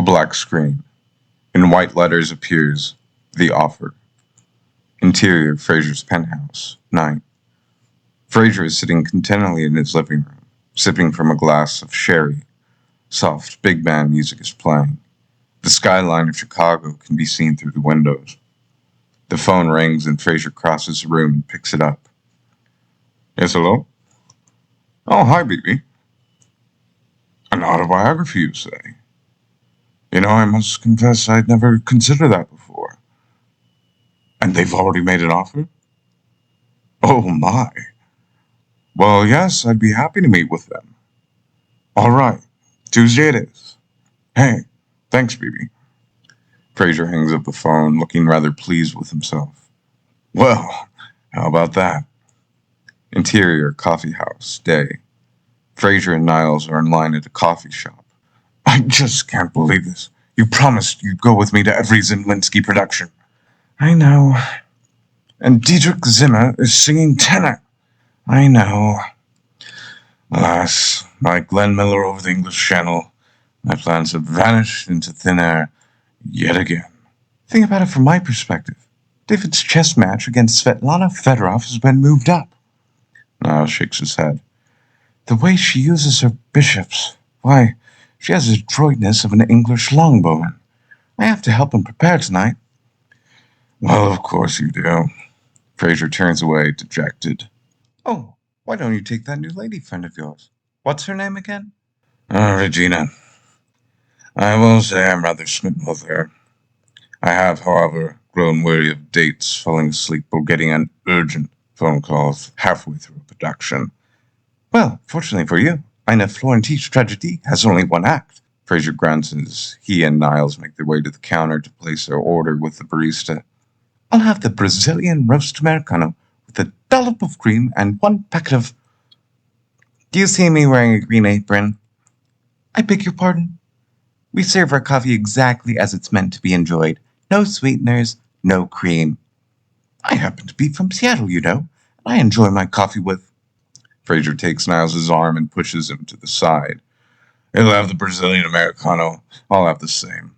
Black screen. In white letters appears, The Offer. Interior, Frasier's penthouse. Night. Frasier is sitting contentedly in his living room, sipping from a glass of sherry. Soft, big band music is playing. The skyline of Chicago can be seen through the windows. The phone rings and Frasier crosses the room and picks it up. Yes, hello? Oh, hi, baby. An autobiography, you say? You know, I must confess I'd never considered that before. And they've already made an offer? Oh, my. Well, yes, I'd be happy to meet with them. All right, Tuesday it is. Hey, thanks, baby. Frasier hangs up the phone, looking rather pleased with himself. Well, how about that? Interior, coffee house, day. Frasier and Niles are in line at a coffee shop. I just can't believe this. You promised you'd go with me to every Zemlinsky production. I know. And Diedrich Zimmer is singing tenor. I know. Alas, like Glenn Miller over the English Channel, my plans have vanished into thin air yet again. Think about it from my perspective. David's chess match against Svetlana Fedorov has been moved up. Niles shakes his head. The way she uses her bishops, why, she has the adroitness of an English longbowman. I have to help him prepare tonight. Well, of course you do. Frasier turns away, dejected. Oh, why don't you take that new lady friend of yours? What's her name again? Regina. I will say I'm rather smitten with her. I have, however, grown weary of dates, falling asleep, or getting an urgent phone call halfway through a production. Well, fortunately for you, Eine Florentine tragedy has only one act. Frasier grunts as he and Niles make their way to the counter to place their order with the barista. I'll have the Brazilian roast Americano with a dollop of cream and one packet of... Do you see me wearing a green apron? I beg your pardon? We serve our coffee exactly as it's meant to be enjoyed. No sweeteners, no cream. I happen to be from Seattle, you know, and I enjoy my coffee with... Frasier takes Niles' arm and pushes him to the side. He'll have the Brazilian Americano. I'll have the same.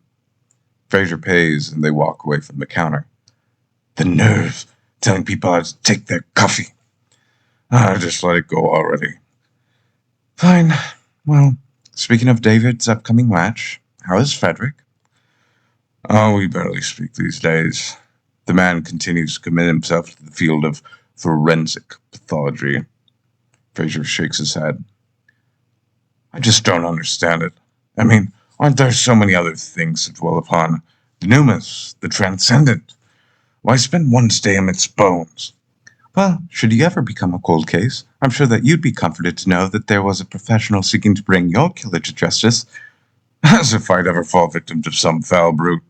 Frasier pays, and they walk away from the counter. The nerve, telling people how to take their coffee. Just let it go already. Fine. Well, speaking of David's upcoming match, how is Frederick? Oh, we barely speak these days. The man continues to commit himself to the field of forensic pathology. Frasier shakes his head. I just don't understand it. I mean, aren't there so many other things to dwell upon? The numinous, the transcendent. Why spend one day amidst bones? Well, should you ever become a cold case, I'm sure that you'd be comforted to know that there was a professional seeking to bring your killer to justice. As if I'd ever fall victim to some foul brute.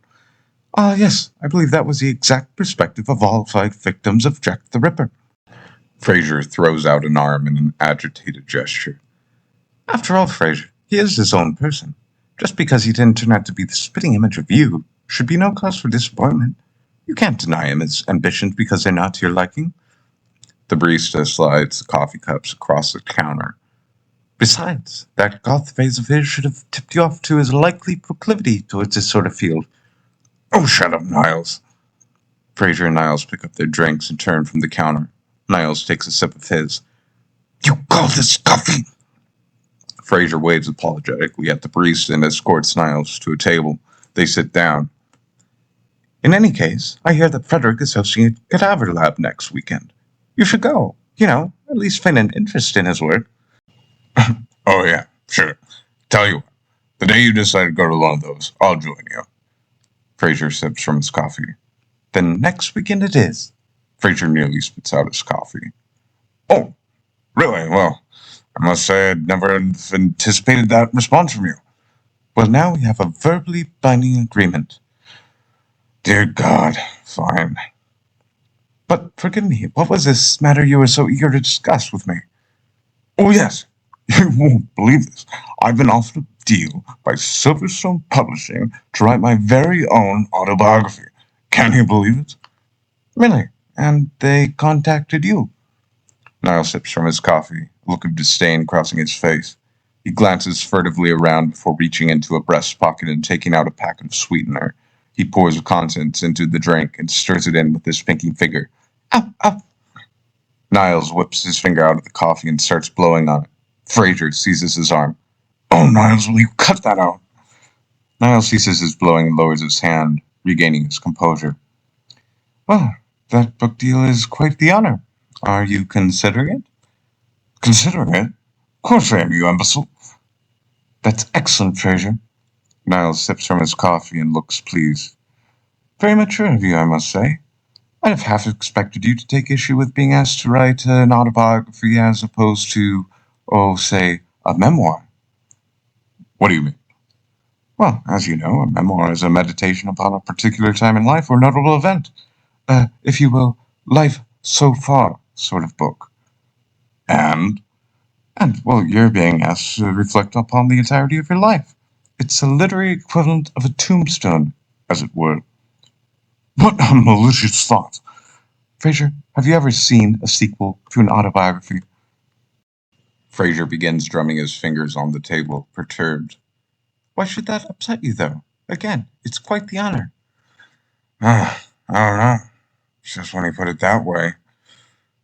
Ah, yes, I believe that was the exact perspective of all 5 victims of Jack the Ripper. Frasier throws out an arm in an agitated gesture. After all, Frasier, he is his own person. Just because he didn't turn out to be the spitting image of you should be no cause for disappointment. You can't deny him his ambitions because they're not to your liking. The barista slides the coffee cups across the counter. Besides, that goth phase of his should have tipped you off to his likely proclivity towards this sort of field. Oh, shut up, Niles. Frasier and Niles pick up their drinks and turn from the counter. Niles takes a sip of his. You call this coffee? Frasier waves apologetically at the barista and escorts Niles to a table. They sit down. In any case, I hear that Frederick is hosting a cadaver lab next weekend. You should go. You know, at least find an interest in his work. Oh, yeah, sure. Tell you what, the day you decide to go to one of those, I'll join you. Frasier sips from his coffee. Then next weekend it is. Frasier nearly spits out his coffee. Oh, really? Well, I must say I'd never anticipated that response from you. Well, now we have a verbally binding agreement. Dear God, fine. But forgive me, what was this matter you were so eager to discuss with me? Oh, yes. You won't believe this. I've been offered a deal by Silverstone Publishing to write my very own autobiography. Can you believe it? Really? And they contacted you? Niles sips from his coffee, a look of disdain crossing his face. He glances furtively around before reaching into a breast pocket and taking out a packet of sweetener. He pours the contents into the drink and stirs it in with his pinky finger. Ow, ow. Niles whips his finger out of the coffee and starts blowing on it. Frasier seizes his arm. Oh, Niles, will you cut that out? Niles ceases his blowing and lowers his hand, regaining his composure. Well, that book deal is quite the honor. Are you considering it? Considering it? Of course I am, you imbecile. That's excellent, Frasier. Niles sips from his coffee and looks pleased. Very mature of you, I must say. I'd have half expected you to take issue with being asked to write an autobiography as opposed to, say, a memoir. What do you mean? Well, as you know, a memoir is a meditation upon a particular time in life or notable event. If you will, life so far sort of book. And, well, you're being asked to reflect upon the entirety of your life. It's a literary equivalent of a tombstone, as it were. What a malicious thought. Frasier, have you ever seen a sequel to an autobiography? Frasier begins drumming his fingers on the table, perturbed. Why should that upset you, though? Again, it's quite the honor. I don't know. It's just when you put it that way, it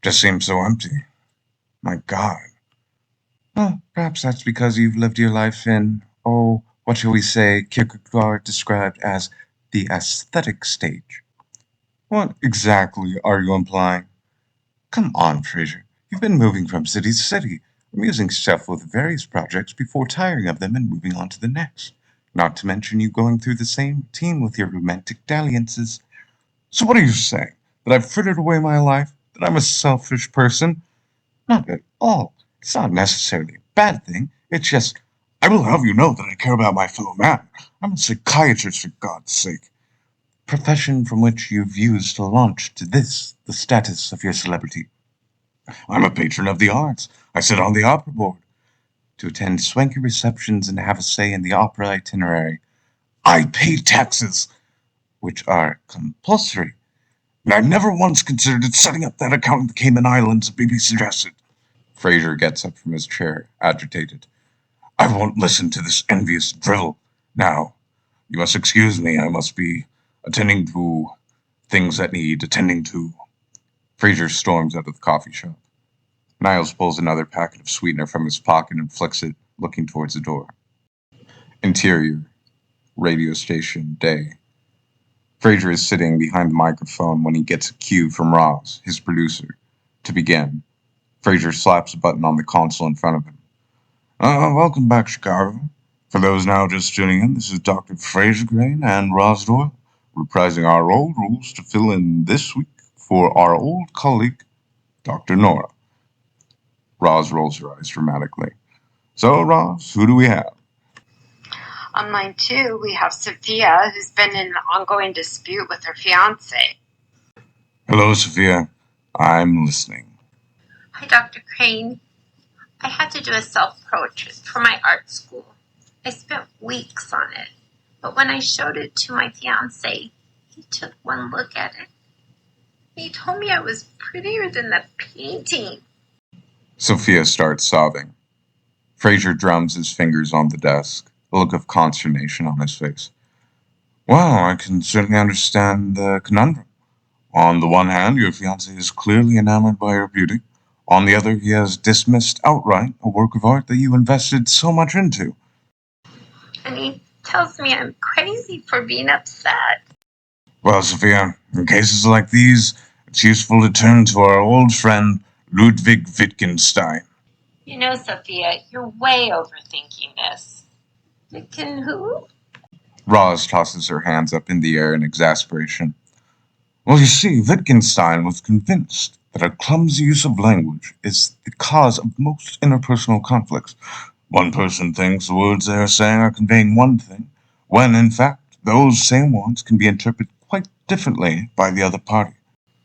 just seems so empty. My God. Well, perhaps that's because you've lived your life in, what shall we say, Kierkegaard described as the aesthetic stage. What exactly are you implying? Come on, Frasier. You've been moving from city to city, amusing yourself with various projects before tiring of them and moving on to the next. Not to mention you going through the same routine with your romantic dalliances. So what are you saying? That I've frittered away my life? That I'm a selfish person? Not at all. It's not necessarily a bad thing. It's just, I will have you know that I care about my fellow man. I'm a psychiatrist, for God's sake. Profession from which you've used to launch to this, the status of your celebrity. I'm a patron of the arts. I sit on the opera board. To attend swanky receptions and have a say in the opera itinerary. I pay taxes, which are compulsory. And I never once considered setting up that account in the Cayman Islands, as Bibi suggested. Frasier gets up from his chair, agitated. I won't listen to this envious drivel. Now, you must excuse me. I must be attending to things that need attending to. Frasier storms out of the coffee shop. Niles pulls another packet of sweetener from his pocket and flicks it, looking towards the door. Interior, radio station, day. Frasier is sitting behind the microphone when he gets a cue from Ross, his producer, to begin. Frasier slaps a button on the console in front of him. Welcome back, Chicago. For those now just tuning in, this is Dr. Frasier Crane and Ross Doyle, reprising our old rules to fill in this week for our old colleague, Dr. Nora. Roz rolls her eyes dramatically. So, Roz, who do we have? On line 2, we have Sophia, who's been in an ongoing dispute with her fiancé. Hello, Sophia. I'm listening. Hi, Dr. Crane. I had to do a self-portrait for my art school. I spent weeks on it, but when I showed it to my fiancé, he took one look at it. He told me I was prettier than the painting. Sophia starts sobbing. Frasier drums his fingers on the desk, a look of consternation on his face. Well, I can certainly understand the conundrum. On the one hand, your fiancé is clearly enamored by your beauty. On the other, he has dismissed outright a work of art that you invested so much into. And he tells me I'm crazy for being upset. Well, Sophia, in cases like these, it's useful to turn to our old friend Ludwig Wittgenstein. You know, Sophia, you're way overthinking this. Wiccan who? Roz tosses her hands up in the air in exasperation. Well, you see, Wittgenstein was convinced that a clumsy use of language is the cause of most interpersonal conflicts. One person thinks the words they are saying are conveying one thing, when, in fact, those same words can be interpreted quite differently by the other party.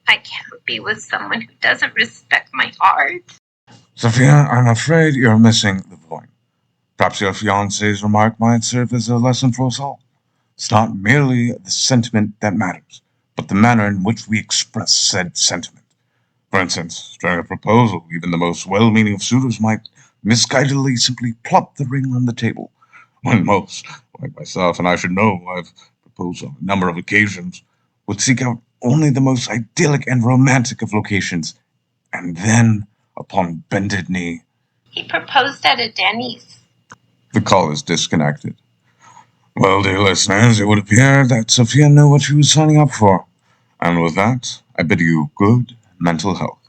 I can't be with someone who doesn't respect my art. Sophia, I'm afraid you're missing the point. Perhaps your fiancé's remark might serve as a lesson for us all. It's not merely the sentiment that matters, but the manner in which we express said sentiment. For instance, during a proposal, even the most well-meaning of suitors might misguidedly simply plop the ring on the table, when most, like myself, and I should know, I've proposed on a number of occasions, would seek out only the most idyllic and romantic of locations, and then, upon bended knee, He proposed at a Denny's. the call is disconnected. Well, dear listeners, it would appear that Sophia knew what she was signing up for. And with that, I bid you good mental health.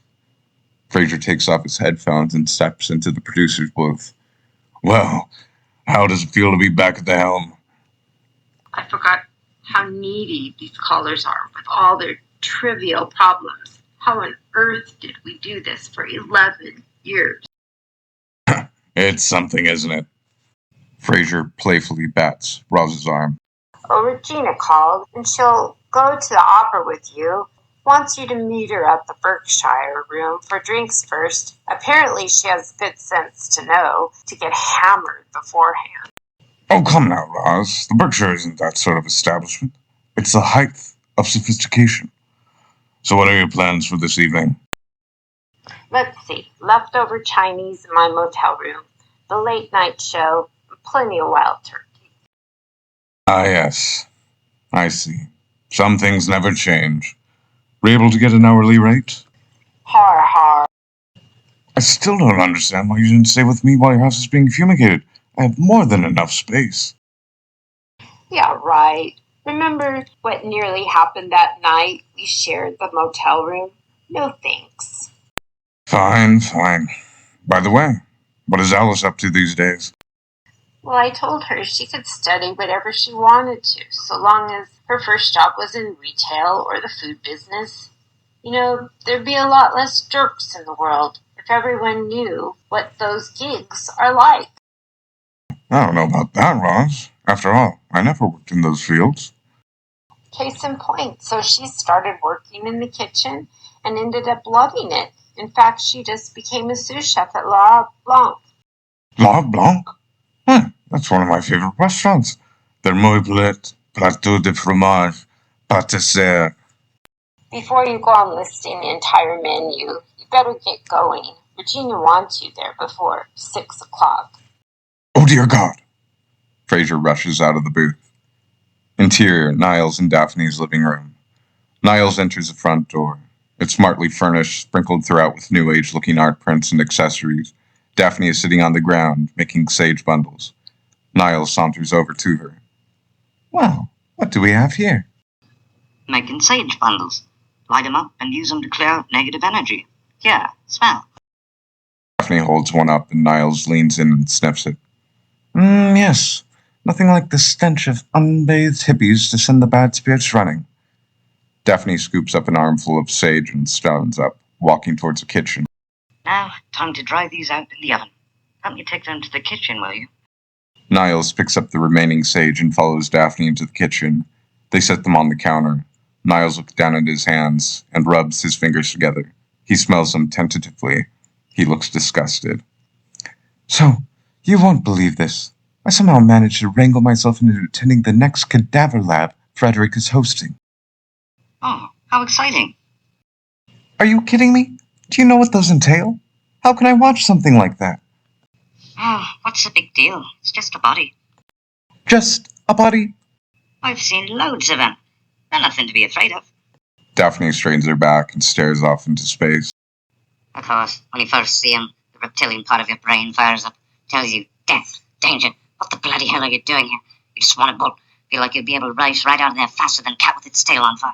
Frasier takes off his headphones and steps into the producer's booth. Well, how does it feel to be back at the helm? I forgot how needy these callers are with all their trivial problems. How on earth did we do this for 11 years? It's something, isn't it? Frasier playfully bats Roz's arm. Oh, Regina called, and she'll go to the opera with you. Wants you to meet her at the Berkshire room for drinks first. Apparently she has good sense to know to get hammered beforehand. Oh, come now, Roz. The Berkshire isn't that sort of establishment. It's the height of sophistication. So what are your plans for this evening? Let's see. Leftover Chinese in my motel room. The late night show. And plenty of wild turkey. Ah, yes. I see. Some things never change. Were you able to get an hourly rate? Har har. I still don't understand why you didn't stay with me while your house is being fumigated. I have more than enough space. Yeah, right. Remember what nearly happened that night we shared the motel room? No thanks. Fine, fine. By the way, what is Alice up to these days? Well, I told her she could study whatever she wanted to, so long as her first job was in retail or the food business. You know, there'd be a lot less jerks in the world if everyone knew what those gigs are like. I don't know about that, Roz. After all, I never worked in those fields. Case in point, so she started working in the kitchen and ended up loving it. In fact, she just became a sous chef at La Blanc. La Blanc? That's one of my favorite restaurants. Their moiblet, plateau de fromage, pâtisserie. Before you go on listing the entire menu, you better get going. Regina wants you there before 6 o'clock. Oh, dear God! Frasier rushes out of the booth. Interior, Niles and Daphne's living room. Niles enters the front door. It's smartly furnished, sprinkled throughout with new age-looking art prints and accessories. Daphne is sitting on the ground, making sage bundles. Niles saunters over to her. Well, what do we have here? Making sage bundles. Light them up and use them to clear out negative energy. Here, smell. Daphne holds one up and Niles leans in and sniffs it. Yes. Nothing like the stench of unbathed hippies to send the bad spirits running. Daphne scoops up an armful of sage and stands up, walking towards the kitchen. Now, time to dry these out in the oven. Help me take them to the kitchen, will you? Niles picks up the remaining sage and follows Daphne into the kitchen. They set them on the counter. Niles looks down at his hands and rubs his fingers together. He smells them tentatively. He looks disgusted. So, you won't believe this. I somehow managed to wrangle myself into attending the next cadaver lab Frederick is hosting. Oh, how exciting. Are you kidding me? Do you know what those entail? How can I watch something like that? Oh, what's the big deal? It's just a body. Just a body? I've seen loads of them. They're nothing to be afraid of. Daphne strains her back and stares off into space. Of course, when you first see them, the reptilian part of your brain fires up, tells you, death, danger, what the bloody hell are you doing here? You just want to bolt, feel like you'd be able to race right out of there faster than a cat with its tail on fire.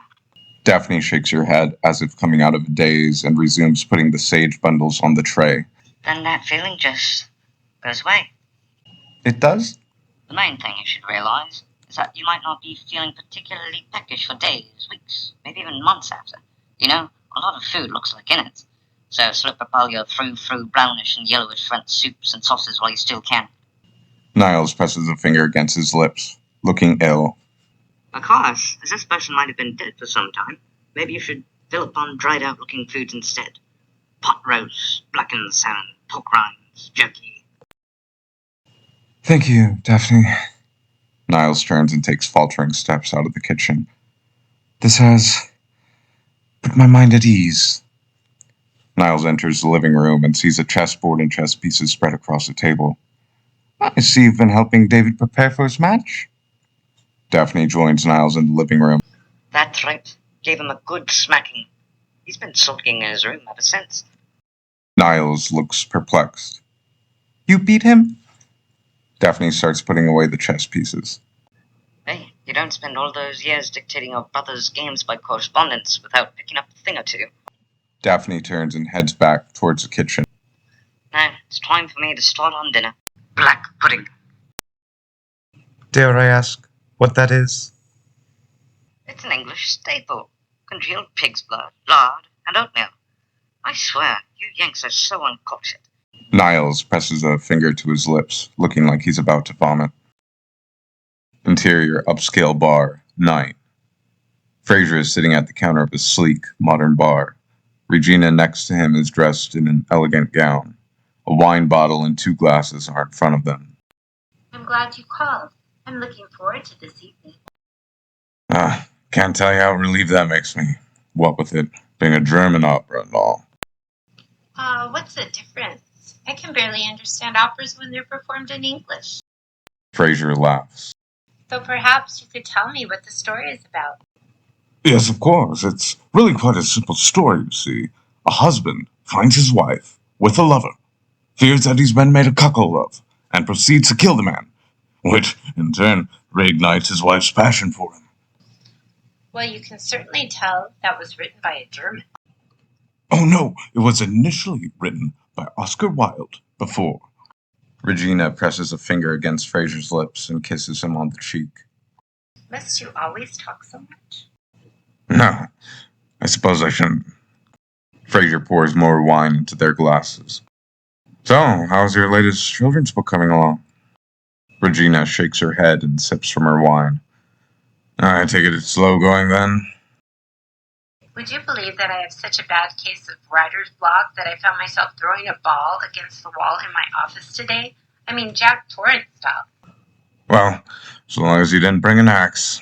Daphne shakes her head as if coming out of a daze and resumes putting the sage bundles on the tray. Then that feeling just goes away. It does? The main thing you should realize is that you might not be feeling particularly peckish for days, weeks, maybe even months after. You know, a lot of food looks like innards. So slip up all your through brownish and yellowish French soups and sauces while you still can. Niles presses a finger against his lips, looking ill. Of course, as this person might have been dead for some time, maybe you should fill up on dried out looking foods instead. Pot roast, blackened salmon, pork rinds, jerky. Thank you, Daphne. Niles turns and takes faltering steps out of the kitchen. This has put my mind at ease. Niles enters the living room and sees a chessboard and chess pieces spread across the table. I see you've been helping David prepare for his match. Daphne joins Niles in the living room. That's right. Gave him a good smacking. He's been sulking in his room ever since. Niles looks perplexed. You beat him? Daphne starts putting away the chess pieces. Hey, you don't spend all those years dictating your brother's games by correspondence without picking up a thing or two. Daphne turns and heads back towards the kitchen. Now, it's time for me to start on dinner. Black pudding. Dare I ask what that is? It's an English staple. Congealed pig's blood, lard, and oatmeal. I swear, you Yanks are so uncultured. Niles presses a finger to his lips, looking like he's about to vomit. Interior upscale bar, night. Frasier is sitting at the counter of a sleek, modern bar. Regina next to him is dressed in an elegant gown. A wine bottle and 2 glasses are in front of them. I'm glad you called. I'm looking forward to this evening. Can't tell you how relieved that makes me. What with it being a German opera and all. What's the difference? I can barely understand operas when they're performed in English. Frasier laughs. So perhaps you could tell me what the story is about. Yes, of course. It's really quite a simple story, you see. A husband finds his wife with a lover, fears that he's been made a cuckold of, and proceeds to kill the man, which, in turn, reignites his wife's passion for him. Well, you can certainly tell that was written by a German. Oh no, it was initially written by Oscar Wilde before. Regina presses a finger against Frasier's lips and kisses him on the cheek. Must you always talk so much? No, I suppose I shouldn't. Frasier pours more wine into their glasses. So, how's your latest children's book coming along? Regina shakes her head and sips from her wine. I take it it's slow going then? Would you believe that I have such a bad case of writer's block that I found myself throwing a ball against the wall in my office today? I mean, Jack Torrance style. Well, so long as you didn't bring an axe.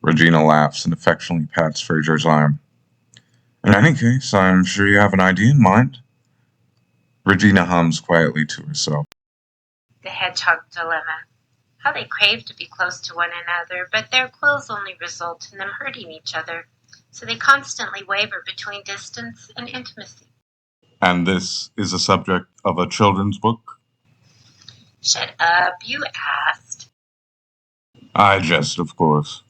Regina laughs and affectionately pats Frasier's arm. In any case, I'm sure you have an idea in mind. Regina hums quietly to herself. The hedgehog dilemma. How they crave to be close to one another, but their quills only result in them hurting each other, so they constantly waver between distance and intimacy. And this is the subject of a children's book? Shut up, you asked. I jest, of course.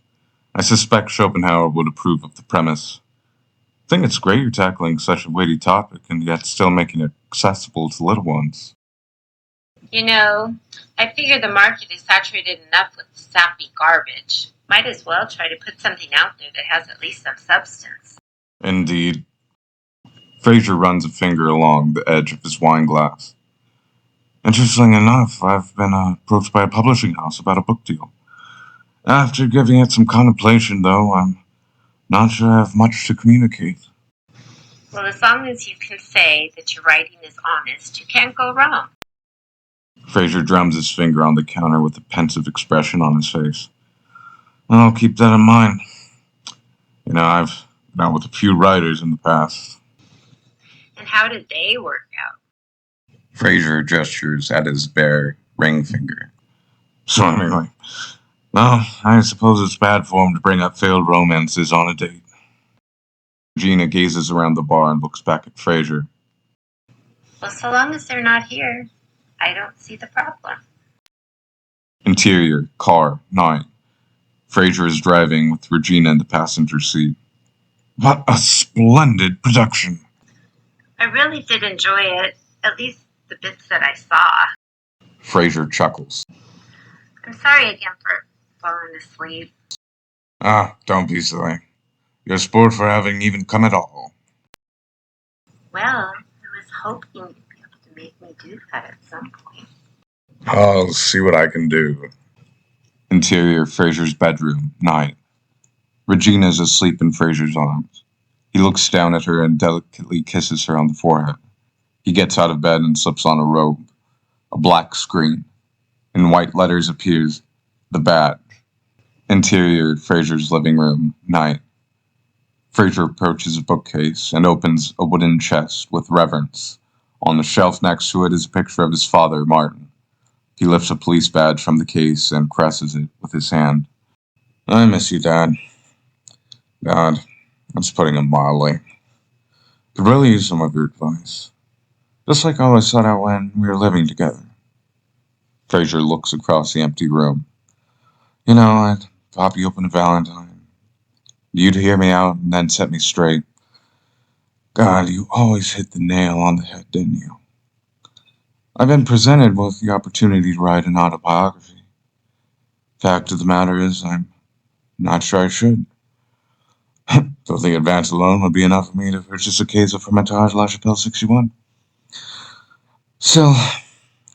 I suspect Schopenhauer would approve of the premise. I think it's great you're tackling such a weighty topic and yet still making it accessible to little ones. You know, I figure the market is saturated enough with sappy garbage. Might as well try to put something out there that has at least some substance. Indeed. Frasier runs a finger along the edge of his wine glass. Interestingly enough, I've been approached by a publishing house about a book deal. After giving it some contemplation, though, I'm not sure I have much to communicate. Well, as long as you can say that your writing is honest, you can't go wrong. Frasier drums his finger on the counter with a pensive expression on his face. I'll keep that in mind. You know, I've been out with a few writers in the past. And how did they work out? Frasier gestures at his bare ring finger. So anyway, well, I suppose it's bad form to bring up failed romances on a date. Regina gazes around the bar and looks back at Frasier. Well, so long as they're not here, I don't see the problem. Interior, car, 9. Frasier is driving with Regina in the passenger seat. What a splendid production! I really did enjoy it, at least the bits that I saw. Frasier chuckles. I'm sorry again for falling asleep. Don't be silly. You're spoiled for having even come at all. Well, I was hoping you'd be able to make me do that at some point. I'll see what I can do. Interior, Frasier's bedroom, 9. Regina's asleep in Frasier's arms. He looks down at her and delicately kisses her on the forehead. He gets out of bed and slips on a robe. A black screen. In white letters appears, "The Badge." Interior, Frasier's living room, 9. Frasier approaches a bookcase and opens a wooden chest with reverence. On the shelf next to it is a picture of his father, Martin. He lifts a police badge from the case and caresses it with his hand. I miss you, Dad. God, that's putting it mildly. Could really use some of your advice. Just like I always thought out when we were living together. Frasier looks across the empty room. You know, I'd pop you open a Valentine. You'd hear me out and then set me straight. God, you always hit the nail on the head, didn't you? I've been presented with the opportunity to write an autobiography. Fact of the matter is, I'm not sure I should. Though the advance alone would be enough for me to purchase a case of Fermentage La Chapelle 61. Still,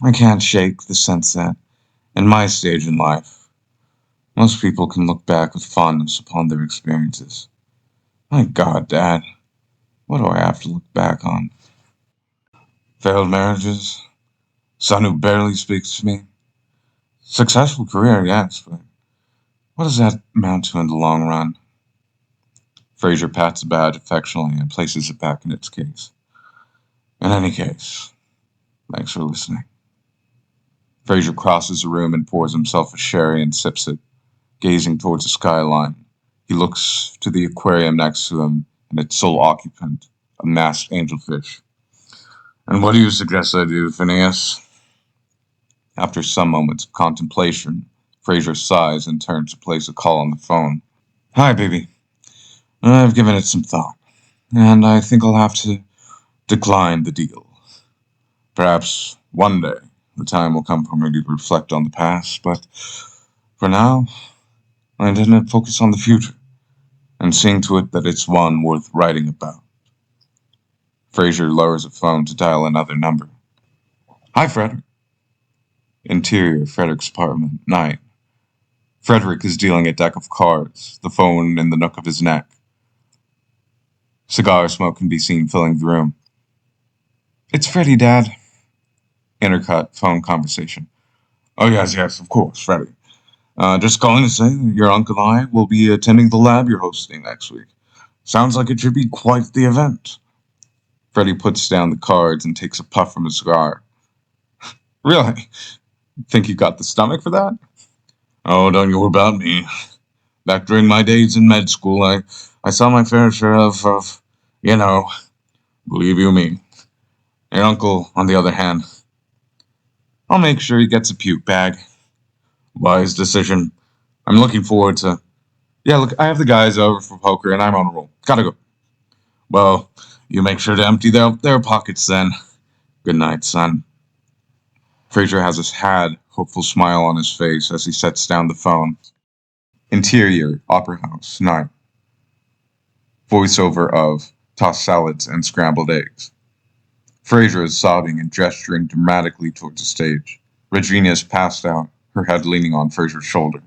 I can't shake the sense that, in my stage in life, most people can look back with fondness upon their experiences. My God, Dad, what do I have to look back on? Failed marriages? Son who barely speaks to me? Successful career, yes, but what does that amount to in the long run? Frasier pats the badge affectionately and places it back in its case. In any case, thanks for listening. Frasier crosses the room and pours himself a sherry and sips it, gazing towards the skyline. He looks to the aquarium next to him and its sole occupant, a masked angelfish. And what do you suggest I do, Phineas? After some moments of contemplation, Frasier sighs and turns to place a call on the phone. Hi, baby. I've given it some thought, and I think I'll have to decline the deal. Perhaps one day the time will come for me to reflect on the past, but for now, I intend to focus on the future and seeing to it that it's one worth writing about. Frasier lowers the phone to dial another number. Hi, Frederick. Interior, Frederick's apartment, night. Frederick is dealing a deck of cards, the phone in the nook of his neck. Cigar smoke can be seen filling the room. It's Freddie, Dad. Intercut phone conversation. Oh, yes, of course, Freddie. Just calling to say that your uncle and I will be attending the lab you're hosting next week. Sounds like it should be quite the event. Freddie puts down the cards and takes a puff from his cigar. Really? Think you got the stomach for that? Oh, don't you worry about me. Back during my days in med school, I saw my fair share of, believe you me. Your uncle, on the other hand, I'll make sure he gets a puke bag. Wise decision. I'm looking forward to... Yeah, look, I have the guys over for poker and I'm on a roll. Gotta go. Well, you make sure to empty their pockets then. Good night, son. Frasier has his hopeful smile on his face as he sets down the phone. Interior, Opera House, night. Voiceover of tossed salads and scrambled eggs. Frasier is sobbing and gesturing dramatically towards the stage. Regina is passed out, her head leaning on Frasier's shoulder.